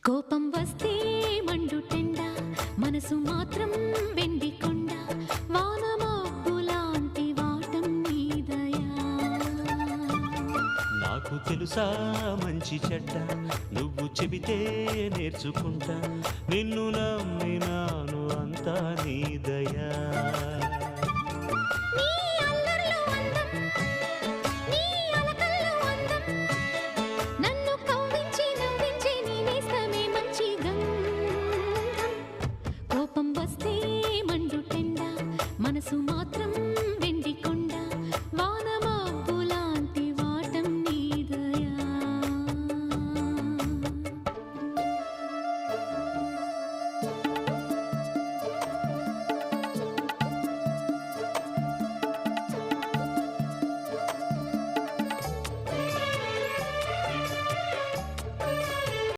కోపం వస్తే మండుటెండ మనసు మాత్రం వెండి కొండ వానమబ్బులాంటి వాటం నీదయా నాకు తెలుసా మంచి చెడ్డ నువ్వు చెబితే నేర్చుకుంటా నిన్ను నమ్మినాను అంతా నీదయా